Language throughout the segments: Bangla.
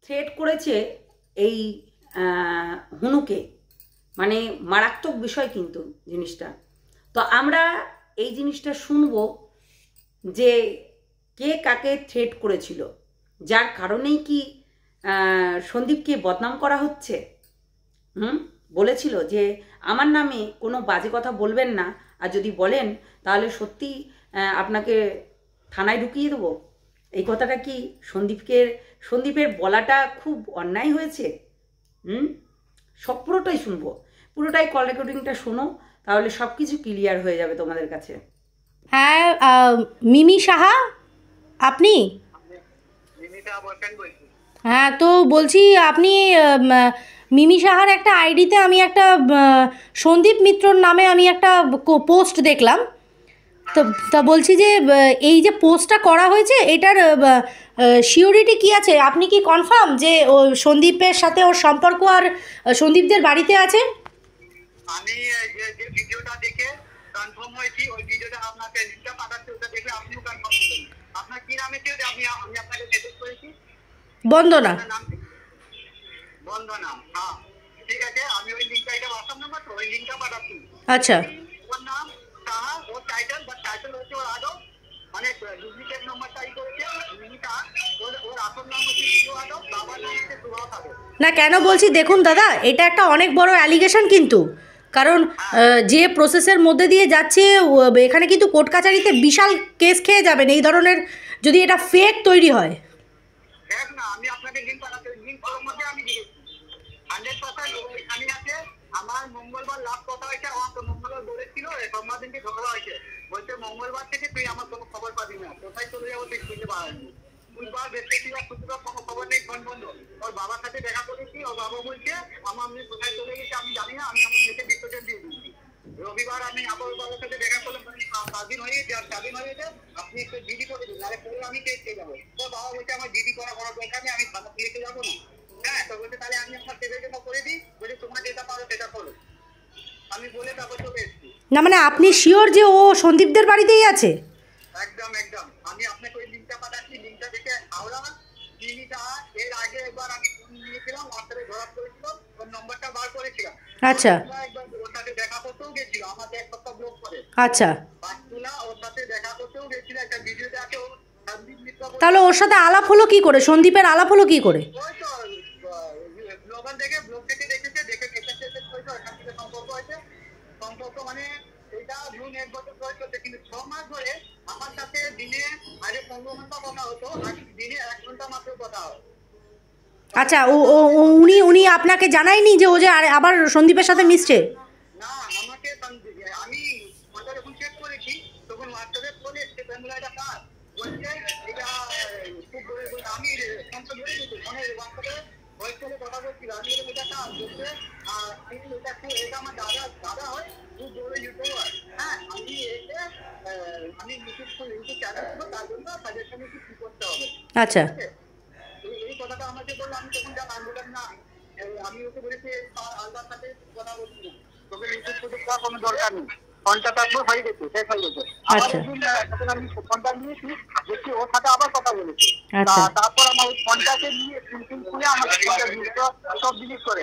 থ্রেট করেছে এই হুনুকে, মানে মারাত্মক বিষয় কিন্তু জিনিসটা। তো আমরা এই জিনিসটা শুনবো যে কে কাকে থ্রেট করেছিল, যার কারণেই কি সন্দীপকে বদনাম করা হচ্ছে। বলেছিল যে আমার নামে কোনো বাজে কথা বলবেন না, আর যদি বলেন তাহলে সত্যি আপনাকে থানায় ঢুকিয়ে দেবো। এই কথাটা কি সন্দীপের বলাটা খুব অন্যায় হয়েছে? সব পুরোটাই শুনবো, পুরোটাই কল রেকর্ডিংটা শোনো, তাহলে সব কিছু ক্লিয়ার হয়ে যাবে তোমাদের কাছে। হ্যাঁ, মিমি সাহা আপনি? হ্যাঁ, তো বলছি আপনি মিমি সাহার একটা আইডিতে আমি একটা সন্দীপ মিত্রর নামে আমি একটা পোস্ট দেখলাম। তো তা বলছি যে এই যে পোস্টটা করা হয়েছে এটার সিওরিটি কি আছে? আপনি কি কনফার্ম যে ও সন্দীপের সাথে ওর সম্পর্ক আর সন্দীপদের বাড়িতে আছে? আমি যে ভিডিওটা দেখে কনফার্ম হয়েছি, ওই ভিডিওটা আপনাকে লিংকটা পাঠাচ্ছি, ওটা দেখে আপনিও কনফার্ম করবেন। আপনার কি নামে ছিল? আমি আপনাকে মেসেজ করেছি বন্দনা। বন্দনা, হ্যাঁ ঠিক আছে। আমি ওই লিংকটা, এটা হোয়াটসঅ্যাপ নাম্বার তো, ওই লিংকটা পাঠাচ্ছি। আচ্ছা, ওর নাম সাহা, ওর টাইটেল হচ্ছে ওর আদব, মানে ডুপ্লিকেট নাম্বারটা করেছে মিনিটা। ওর আসল নাম হচ্ছে শিশু আদব, বাবার নাম হচ্ছে সুভাষ আদব। না কেন বলছি দেখুন দাদা, এটা একটা অনেক বড় অ্যালিগেশন কিন্তু, কারণ যে প্রসেসের মধ্যে দিয়ে যাচ্ছে এখানে কিন্তু কোর্ট কাছারিতে বিশাল কেস খেয়ে যাবেন এই ধরনের, যদি এটা ফেক তৈরি হয়। দেখ না, আমি আপনাকে লিংক পাঠাচ্ছি, লিংক ওর মধ্যে আমি দিয়েছি 100%। এখানে আছে আমার মঙ্গলবার লাস্ট কথা হয়েছে, আমার তো মঙ্গলবার বলেছিল সোমবার দিনকে ঝগড়া হয়েছে, বলছে মঙ্গলবার থেকে তুই আমার কোনো খবর পাবি না, কোথায় চলে যাবো তুই খুঁজে পাবি। বুধবার, বৃহস্পতিবার, শুক্রবার কোনো খবর নেই, ফোন বন্ধ। ওর বাবার সাথে দেখা করেছি, ওর বাবা বলছে আমার মেয়ে কোথায় চলে গেছে আমি জানি না, আমি আমার মেয়েকে বিসর্জন দিয়ে দিচ্ছি। রবিবার আমি আবার বাবার সাথে দেখা করলাম, 7 দিন হয়ে গেছে, আর 4 দিন হয়ে গেছে, আপনি একটু জিডি করে দিন, নাহলে পরে আমি কেসে যাবো। তোর বাবা বলছে আমার জিডি করা দরকার নেই, আমি থানা পুলিশে যাবো না। হ্যাঁ, তো বলছে তাহলে আমি আপনার ছেলের জন্য করে দিই, বলে তোমরা যেটা পারো সেটা করো। আমি বলে তারপর চলে এসেছি। না মানে আপনি শিওর যে ও সন্দীপদের বাড়িতেই আছে? একদম একদম। আমি আপনাকে ওই লিঙ্কটা পাঠাচ্ছি, লিঙ্কটা দেখে হাওড়া মিনিটা। এর আগে একবার আমি ফোন নিয়েছিলাম, হোয়াটসঅ্যাপে ধরা পড়েছিল, ওর নম্বরটা বার করেছিলাম। আচ্ছা একবার ওর সাথে দেখা করতেও গেছিল, আমাকে এক সপ্তাহ ব্লক করে। আচ্ছা, বাসুলা ওর সাথে দেখা করতেও গেছিল, একটা ভিডিওতে আছে ও সন্দীপ মিত্র। তাহলে ওর সাথে আলাপ হলো কি করে? সন্দীপের আলাপ হলো কি করে? ওই তো ব্লগার দেখে, ব্লগ থেকে দেখেছে, দেখে মেসেজ করেছে, ওখান থেকে সম্পর্ক হয়েছে। সম্পর্ক মানে এটা জুন 1 বছর ধরে চলছে, কিন্তু 6 মাস ধরে আমার সাথে দিনে আগে 15 ঘন্টা কথা হতো, আর দিনে 1 ঘন্টা মাত্র কথা হয়। আচ্ছা, ও ও ও- উনি উনি আপনাকে জানায়নি যে ও যে আবার সন্দীপের সাথে মিশছে? না, আমাকে আমি ফোনটা যখন চেক করেছি তখন হোয়াটসঅ্যাপে চলে এসছে ফ্যামিলিটা কাজ বলছে এটা খুব আমি ফোনটা ধরে দিচ্ছি, ফোনে হোয়াটসঅ্যাপে ভয়েস কলে কথা বলছিল, আমি এটা কাজ বলছে। আর এটা আমার দাদা হয়, খুব বড় ইউটিউবার। হ্যাঁ, আমি এসে আমি ইউটিউব চ্যানেল করবো, তার জন্য সাজেশন কি করতে হবে। আচ্ছা, এই কথাটা আমাকে বললো, আমি তখন যা আমি বললাম না, আমি ওকে বলেছি আলদার সাথে কথা বলছি না, তোকে ইউটিউব প্রজেক্ট করার কোনো দরকার নেই, ফোনটা তারপর হয়ে গেছে, শেষ হয়ে গেছে। আবার একদিন যখন আমি ফোনটা নিয়েছি দেখছি ওর সাথে আবার কথা বলেছি। তারপর আমার ওই ফোনটাকে নিয়ে প্রিন্টিং খুলে আমার ফোনটা সব জিনিস করে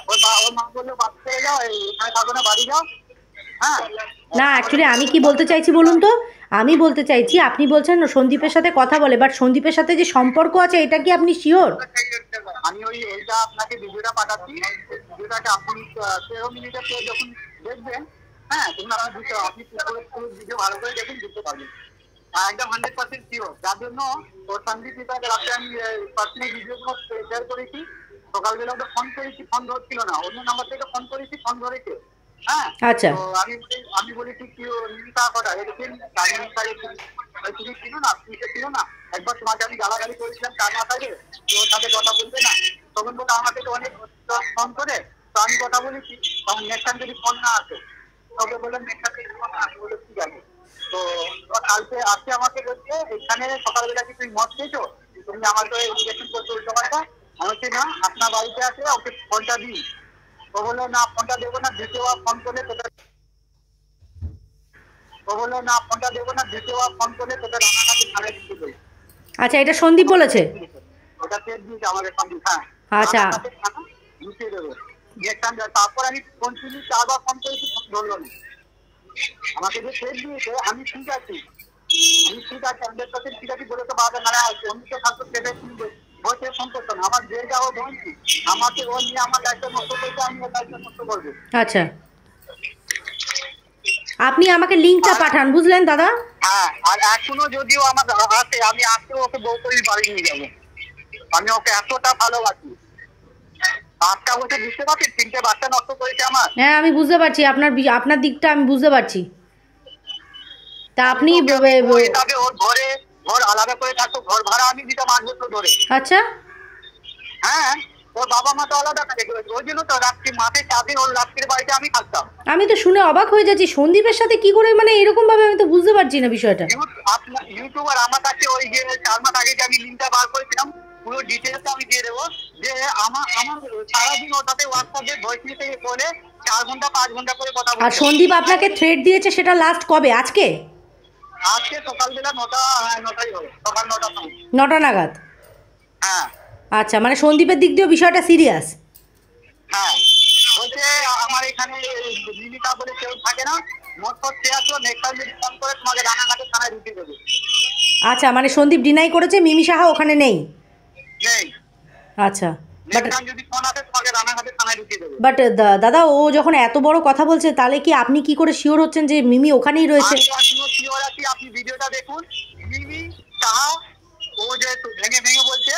ওর মা বললো বাড়ি চলে যাও, এখানে থাকো না, বাড়ি যাও। হ্যাঁ, না অ্যাকচুয়ালি আমি কি বলতে চাইছি বলুন তো, আমি বলতে চাইছি আপনি বলছেন সন্দীপের সাথে কথা বলে, বাট সন্দীপের সাথে যে সম্পর্ক আছে এটা কি আপনি শিওর? আমি ওইটা আপনাকে ভিডিওটা পাঠাচ্ছি, ভিডিওটাকে আপনি 13 মিনিটের পর যখন দেখবেন, হ্যাঁ তখন আপনি ভিডিও ভালো করে দেখুন, বুঝতে পারবেন। একদম 100% শিওর। যার জন্য ওর সন্দীপ পিতাকে রাতে আমি পার্সোনাল ভিডিওগুলো শেয়ার করেছি। সকালবেলা ওটা ফোন করেছি, ফোন ধরছিল না, অন্য নাম্বার থেকে ফোন করেছি, ফোন ধরেছে। হ্যাঁ, আচ্ছা, তো আমি বলেছি কি নিমিতা কথা এরকম তুমি ছিল না, তুমি ছিল না, একবার তোমাকে আমি গালাগালি করেছিলাম তার মাথায়, ওর সাথে কথা বলবে না। তখন বলতে আমাকে তো অনেক ফোন করে, তো আমি কথা বলেছি, তখন নেক্সট টাইম যদি ফোন না আসে তবে বললেন নেক্সট টাইম যদি ফোন না আসে, বলে ঠিক আছে। তো কালকে আসছে আমাকে বলছে এখানে সকালবেলা কি তুমি মদ খেয়েছো, তুমি আমাকে ইনজেকশন করতে উল্টো পাল্টা। আমি বলছি না, আপনার বাড়িতে আছে, ওকে ফোনটা দিই। ও বললো না ফোনটা দেবো না, দ্বিতীয়বার ফোন করলে তোকে, ও বললো না ফোনটা দেবো না, দ্বিতীয়বার ফোন করলে তোকে রানাঘাটে ছাড়ে দিতে বলি। আচ্ছা, এটা সন্দীপ বলেছে? ওটা চেক দিয়েছে আমাদের সঙ্গে। হ্যাঁ আচ্ছা লুকিয়ে দেবো গেটটা। তারপর আমি কন্টিনিউ 4 বার ফোন করেছি, ধরলো না। আমাকে যে চেক দিয়েছে আমি ঠিক আছি, আমি ঠিক আছে, আমাদের কাছে ঠিক আছে বলে তো পারবে না। অন্য তো ছাত্র পেটে বসে ফোন করতো না। আমার যে যাবো বলছি, আমাকে ও নিয়ে আমার দায়িত্ব নষ্ট করতে, আমি ওর দায়িত্ব নষ্ট করবো। আচ্ছা, আপনি আমাকে লিঙ্কটা পাঠান, বুঝলেন দাদা? হ্যাঁ, আর এখনো যদিও আমার আছে, আমি আজকে ওকে বউতলির বাড়ি নিয়ে যাবো। আমি ওকে এতটা ভালোবাসি। 8টা বছর বুঝতে পারছি, 3টে বাচ্চা নষ্ট করেছে আমার। হ্যাঁ আমি বুঝতে পারছি আপনার দিকটা আমি বুঝতে পারছি। তা আপনি ওর ঘর আলাদা করে থাকতো, ঘর ভাড়া আমি দিতাম 8 বছর ধরে। আচ্ছা হ্যাঁ, ওর বাবা মা তো আলাদা থাকে, ওই জন্য তো রাত্রি মাসে 4 দিন ওর রাত্রির বাড়িতে আমি থাকতাম। আমি তো শুনে অবাক হয়ে যাচ্ছি, সন্দীপের সাথে কি করে মানে এরকম ভাবে, আমি তো বুঝতে পারছি না বিষয়টা। আপনার ইউটিউবার আমার কাছে ওই যে 4 মাস আগে যে আমি লিঙ্কটা বার করেছিলাম, পুরো ডিটেলস আমি দিয়ে দেবো। যে আমার সারাদিন ওর সাথে হোয়াটসঅ্যাপে ভয়েস মেসেজ করে 4 ঘন্টা 5 ঘন্টা করে কথা বলছি। আর সন্দীপ আপনাকে থ্রেট দিয়েছে, সেটা লাস্ট কবে? আজকে সকালবেলা 9টাই হবে, সকাল 9টার সময়, 9টা নাগাদ? হ্যাঁ আচ্ছা, মানে সন্দীপের দিক দিয়েও বিষয়টা সিরিয়াস? হ্যাঁ, বলছে আমার এখানে লিমিটা বলে কেউ থাকে না, মোট খেয়ে আসো, নেক্সট টাইম যদি ফোন করে তোমাকে রানাঘাটে থানায় ঢুকিয়ে দেবে। আচ্ছা, মানে সন্দীপ ডিনাই করেছে মিমি সাহা ওখানে নেই? নেই। আচ্ছা, বাট দাদা ও যখন এত বড় কথা বলছে, তাহলে কি আপনি কি করে শিওর হচ্ছেন যে মিমি ওখানেই রয়েছে? আপনি ভিডিওটা দেখুন, মিমি সাহা ও যে ভেঙে ভেঙে বলছে,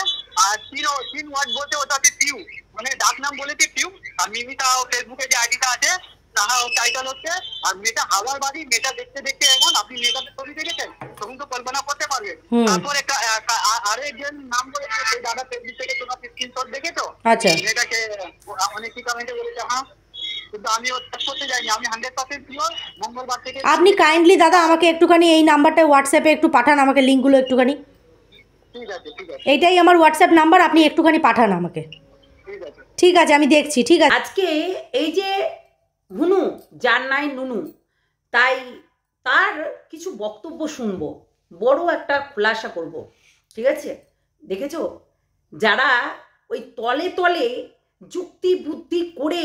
আর 3 ওয়ার্ড বলছে, ওটাতে টিউ মানে ডাক নাম বলেছে টিউ। আর মিমি সাহা ফেসবুকে যে আইডিটা আছে, সাহা ও টাইটেল হচ্ছে। আর মেয়েটা হাওয়ার বাড়ি, মেয়েটা দেখতে দেখতে এমন, আপনি মেয়েটাকে ছবি দেখেছেন তখন তো কল্পনা করতে পারবেন। তারপর একটা আরেকজন নাম বলেছে, সেই দাদা ফেসবুক থেকে তোমার স্ক্রিনশট দেখেছো? আচ্ছা, মেয়েটাকে অনেক কি কমেন্টে বলেছে। হ্যাঁ, কিন্তু আমি ও টাচ করতে যাইনি, আমি 100% পিওর মঙ্গলবার থেকে। আপনি কাইন্ডলি দাদা আমাকে একটুখানি এই নাম্বারটা হোয়াটসঅ্যাপে একটু পাঠান, আমাকে লিঙ্কগুলো একটুখানি। ঠিক আছে ঠিক আছে, এইটাই আমার হোয়াটসঅ্যাপ নাম্বার, আপনি একটুখানি পাঠান আমাকে। ঠিক আছে ঠিক আছে, আমি দেখছি। ঠিক আছে। আজকে এই যে হুনু, যার নাই নুনু, তাই তার কিছু বক্তব্য শুনবো, বড় একটা খোলাসা করব, ঠিক আছে? দেখেছো, যারা ওই তলে তলে যুক্তি বুদ্ধি করে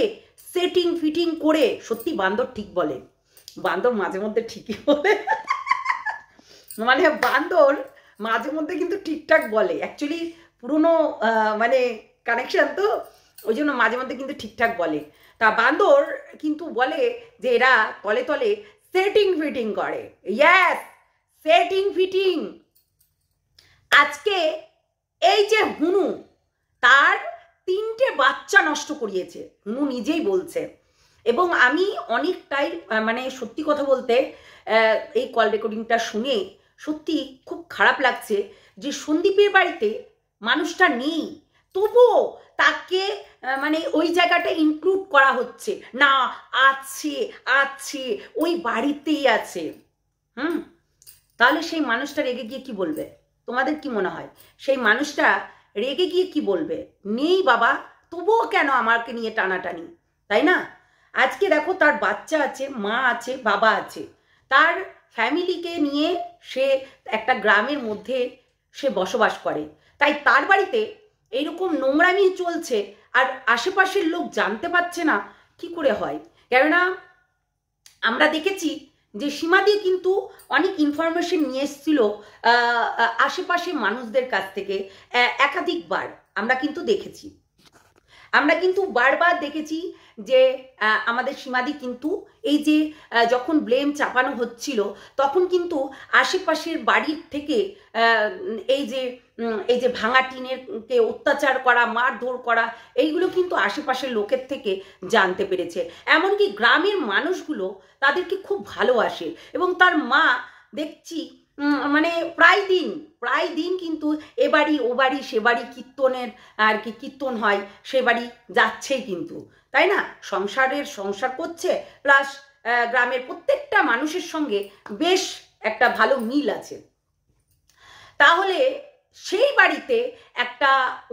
সেটিং ফিটিং করে, সত্যি বান্দর ঠিক বলে, বান্দর মাঝে মধ্যে ঠিকই বলে, মানে বান্দর মাঝে মধ্যে কিন্তু ঠিকঠাক বলে, অ্যাকচুয়ালি পুরনো মানে কানেকশন তো, ওই জন্য মাঝে মধ্যে কিন্তু ঠিকঠাক বলে। তা বান্দর কিন্তু বলে যে এরা তলে তলে সেটিং ফিটিং করে। Yes, setting fitting. আজকে এই যে হুনু, তার 3টে বাচ্চা নষ্ট করিয়েছে, হুনু নিজেই বলছে। এবং আমি অনেকটাই মানে সত্যি কথা বলতে এই কল রেকর্ডিংটা শুনে সত্যি খুব খারাপ লাগছে যে সন্দীপের বাড়িতে মানুষটা নেই, তবুও তাকে মানে ওই জায়গাটা ইনক্লুড করা হচ্ছে না, আছে আছে, ওই বাড়িতেই আছে। তাহলে সেই মানুষটা রেগে গিয়ে কি বলবে? তোমাদের কি মনে হয় সেই মানুষটা রেগে গিয়ে কি বলবে? নেই বাবা, তবুও কেন আমাকে নিয়ে টানাটানি, তাই না? আজকে দেখো, তার বাচ্চা আছে, মা আছে, বাবা আছে, তার ফ্যামিলিকে নিয়ে সে একটা গ্রামের মধ্যে সে বসবাস করে, তাই তার বাড়িতে এইরকম নোংরামি চলছে আর আশেপাশের লোক জানতে পারছে না, কি করে হয়? কেননা আমরা দেখেছি যে সীমাদি কিন্তু অনেক ইনফরমেশন নিয়ে এসেছিল আশেপাশে মানুষদের কাছ থেকে, একাধিকবার আমরা কিন্তু বারবার দেখেছি যে আমাদের সীমাদি কিন্তু এই যে যখন ব্লেম চাপানো হচ্ছিল, তখন কিন্তু আশেপাশের বাড়ির থেকে এই যে ভাঙা টিনেরকে অত্যাচার করা, মারধর করা, এইগুলো কিন্তু আশেপাশের লোকের থেকে জানতে পেরেছে। এমনকি গ্রামের মানুষগুলো তাদেরকে খুব ভালোবাসে, এবং তার মা দেখছি মানে প্রায় দিন কিন্তু এ বাড়ি ও বাড়ি সে বাড়ি কীর্তনের আর কি কীর্তন হয়, সে বাড়ি যাচ্ছেই কিন্তু, তাই না? সংসার করছে, প্লাস গ্রামের প্রত্যেকটা মানুষের সঙ্গে বেশ একটা ভালো মিল আছে। তাহলে সেই বাড়িতে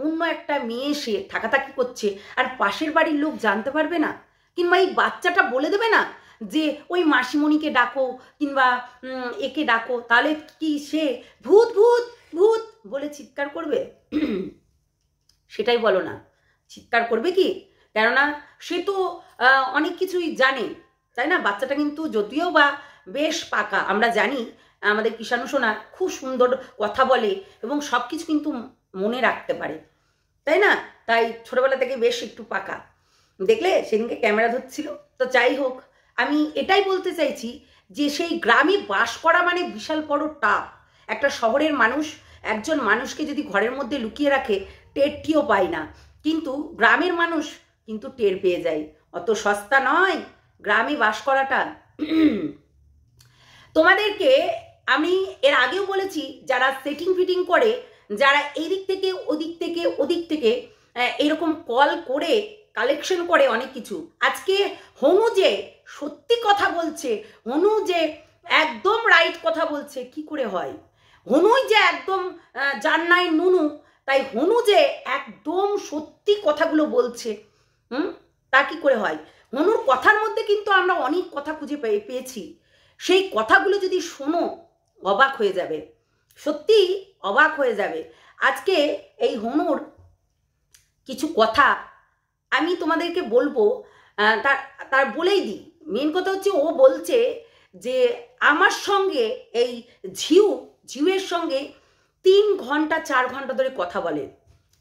অন্য একটা মেয়ে এসে থাকাথাকি করছে, আর পাশের বাড়ির লোক জানতে পারবে না? কিংবা এই বাচ্চাটা বলে দেবে না যে ওই মাসিমণিকে ডাকো কিংবা একে ডাকো, তাহলে কি সে ভূত ভূত ভূত বলে চিৎকার করবে? সেটাই বলো না, চিৎকার করবে কি? কেননা সে তো অনেক কিছুই জানে, তাই না? বাচ্চাটা কিন্তু যদিও বা বেশ পাকা, আমরা জানি আমাদের কিষাণু সোনা খুব সুন্দর কথা বলে এবং সব কিছু কিন্তু মনে রাখতে পারে, তাই না? তাই ছোটবেলা থেকে বেশ একটু পাকা, দেখলে সেদিনকে ক্যামেরা ধরছিল। তো যাই হোক, আমি এটাই বলতে চাইছি যে সেই গ্রামে বাস করা মানে বিশাল বড় টাপ। একটা শহরের মানুষ একজন মানুষকে যদি ঘরের মধ্যে লুকিয়ে রাখে টেরটিও পায় না, কিন্তু গ্রামের মানুষ কিন্তু টের পেয়ে যায়। অত সস্তা নয় গ্রামে বাস করাটা। তোমাদেরকে আমি এর আগেও বলেছি, যারা সেটিং ফিটিং করে, যারা এদিক থেকে ওদিক থেকে এরকম কল করে কালেকশন করে অনেক কিছু, আজকে হনু যে সত্যি কথা বলছে, হনু যে একদম রাইট কথা বলছে, কি করে হয়? হনুই যে একদম জান্নাই নুনু, তাই হনু যে একদম সত্যি কথাগুলো বলছে, তা কি করে হয়? হনুর কথার মধ্যে কিন্তু আমরা অনেক কথা খুঁজে পেয়েছি। সেই কথাগুলো যদি শোনো অবাক হয়ে যাবে, সত্যি অবাক হয়ে যাবে। আজকে এই হনুর কিছু কথা আমি তোমাদেরকে বলবো, তার বলেই দিই। মেন কথা হচ্ছে ও বলছে যে আমার সঙ্গে এই ঝিউয়ের সঙ্গে 3 ঘন্টা 4 ঘন্টা ধরে কথা বলে।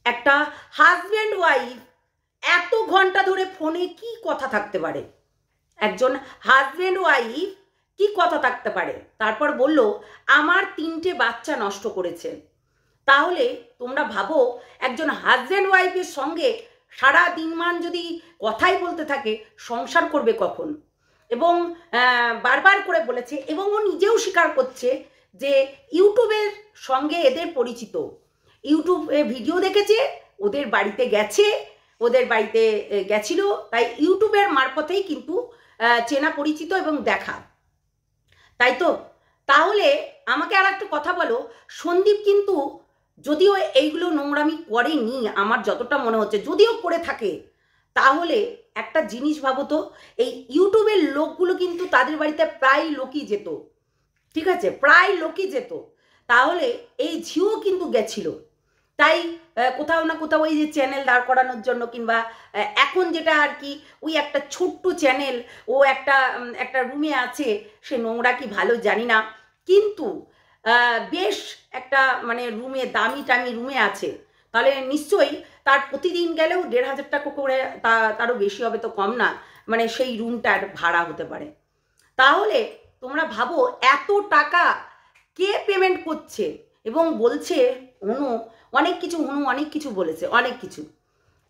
একটা হাজব্যান্ড ওয়াইফ এত ঘন্টা ধরে ফোনে কি কথা থাকতে পারে? একজন হাজব্যান্ড ওয়াইফ কি কথা থাকতে পারে? তারপর বলল আমার 3টে বাচ্চা নষ্ট করেছে। তাহলে তোমরা ভাবো একজন হাজব্যান্ড ওয়াইফের সঙ্গে সারা দিনমান যদি কথাই বলতে থাকে, সংসার করবে কখন? এবং বারবার করে বলেছে, এবং ও নিজেও স্বীকার করছে যে ইউটিউবের সঙ্গে এদের পরিচিত, ইউটিউবে ভিডিও দেখেছে, ওদের বাড়িতে গেছে, ওদের বাড়িতে গেছিল, তাই ইউটিউবের মারফতেই কিন্তু চেনা পরিচিত এবং দেখা, তাই তো? তাহলে আমাকে আর একটা কথা বলো, সন্দীপ কিন্তু যদিও এইগুলো নোংরামি করেনি, আমার যতটা মনে হচ্ছে, যদিও করে থাকে, তাহলে একটা জিনিস ভাবো তো, এই ইউটিউবের লোকগুলো কিন্তু তাদের বাড়িতে প্রায় লোকই যেত, ঠিক আছে? প্রায় লোকই যেত। তাহলে এই ঝিও কিন্তু গেছিল, তাই কোথাও না কোথাও ওই যে চ্যানেল দাঁড় করানোর জন্য, কিংবা এখন যেটা আর কি ওই একটা ছোট্ট চ্যানেল, ও একটা রুমে আছে, সে নোংরা কি ভালো জানি না, কিন্তু বেশ একটা মানে রুমে দামি টামি রুমে আছে, তাহলে নিশ্চয়ই তার প্রতিদিন গেলেও 1,500 টাকা করে, তারও বেশি হবে তো কম না, মানে সেই রুমটার ভাড়া হতে পারে। তাহলে তোমরা ভাবো এত টাকা কে পেমেন্ট করছে? এবং বলছে হনু অনেক কিছু বলেছে, অনেক কিছু।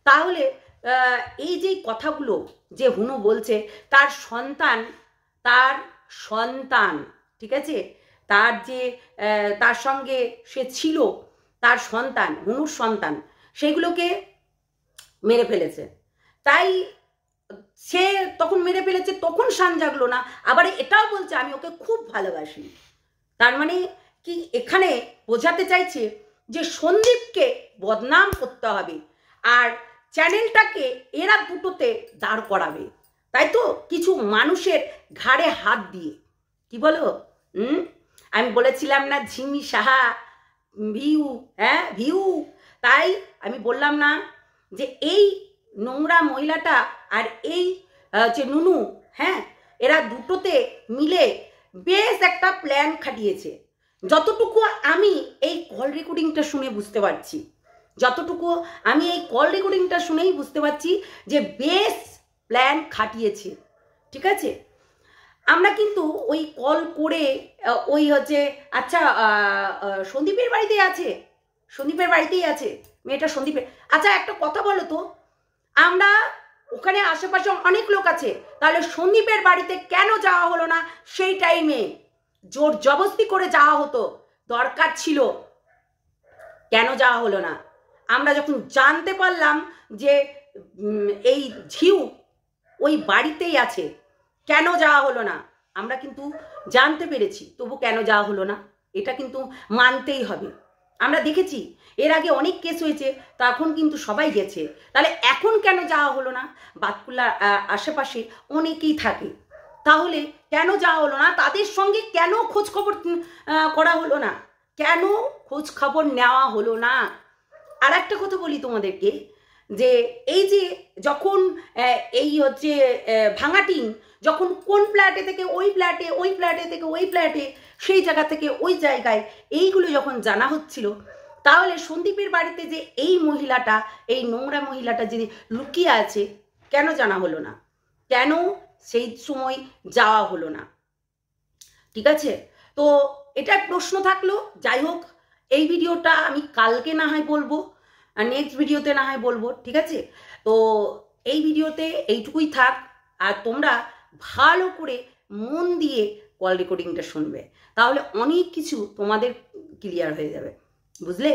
তাহলে এই যে কথাগুলো যে হনু বলছে, তার সন্তান, ঠিক আছে, তার যে তার সঙ্গে সে ছিল, তার সন্তান, হনুর সন্তান, সেগুলোকে মেরে ফেলেছে। তাই সে তখন মেরে ফেলেছে, তখন শান জাগলো না, আবার এটাও বলছে আমি ওকে খুব ভালোবাসি। তার মানে কি এখানে বোঝাতে চাইছে যে সন্দীপকে বদনাম করতে হবে আর চ্যানেলটাকে এরা দুটোতে দাঁড় করাবে, তাই তো? কিছু মানুষের ঘাড়ে হাত দিয়ে, কি বলো? আমি বলেছিলাম না ঝিমি সাহা ভিউ, তাই আমি বললাম না যে এই নোংরা মহিলাটা আর এই যে নুনু, এরা দুটোতে মিলে বেশ একটা প্ল্যান খাটিয়েছে। যতটুকু আমি এই কল রেকর্ডিংটা শুনে বুঝতে পারছি, শুনেই বুঝতে পারছি যে বেশ প্ল্যান খাটিয়েছে, ঠিক আছে? আমরা কিন্তু ওই কল করে ওই হচ্ছে আচ্ছা সন্দীপের বাড়িতেই আছে মেয়েটা, সন্দীপের। আচ্ছা একটা কথা বলো তো, আমরা ওখানে আশেপাশে অনেক লোক আছে, তাহলে সন্দীপের বাড়িতে কেন যাওয়া হলো না? সেই টাইমে জোর জবরদস্তি করে যাওয়া হতো, দরকার ছিল, কেন যাওয়া হলো না? আমরা যখন জানতে পারলাম যে এই ঝিউ ওই বাড়িতেই আছে, কেন যাওয়া হলো না? আমরা কিন্তু জানতে পেরেছি, তবু কেন যাওয়া হলো না? এটা কিন্তু মানতেই হবে। আমরা দেখেছি এর আগে অনেক কেস হয়েছে, তখন কিন্তু সবাই গেছে, তাহলে এখন কেন যাওয়া হলো না? বাতকুল্লার আশেপাশে অনেকেই থাকে, তাহলে কেন যাওয়া হলো না? তাদের সঙ্গে কেন খোঁজ খবর করা হলো না? কেন খোঁজ খবর নেওয়া হলো না? আর একটা কথা বলি তোমাদেরকে, যে এই যে যখন এই হচ্ছে ভাঙা টিন যখন কোন ফ্ল্যাটে থেকে ওই ফ্ল্যাটে, ওই ফ্ল্যাটে থেকে ওই ফ্ল্যাটে, সেই জায়গা থেকে ওই জায়গায়, এইগুলো যখন জানা হচ্ছিল, তাহলে সন্দীপের বাড়িতে যে এই মহিলাটা, এই নোংরা মহিলাটা যে লুকিয়ে আছে, কেন জানা হলো না? কেন সেই সময় যাওয়া হলো না? ঠিক আছে, তো এটা প্রশ্ন থাকলো। যাই হোক, এই ভিডিওটা আমি কালকে না হয় বলবো, আর নেক্সট ভিডিওতে না হয় বলবো, ঠিক আছে? তো এই ভিডিওতে এইটুকুই থাক, আর তোমরা ভালো করে মন দিয়ে কল রেকর্ডিংটা শুনবে, তাহলে অনেক কিছু তোমাদের ক্লিয়ার হয়ে যাবে, বুঝলে?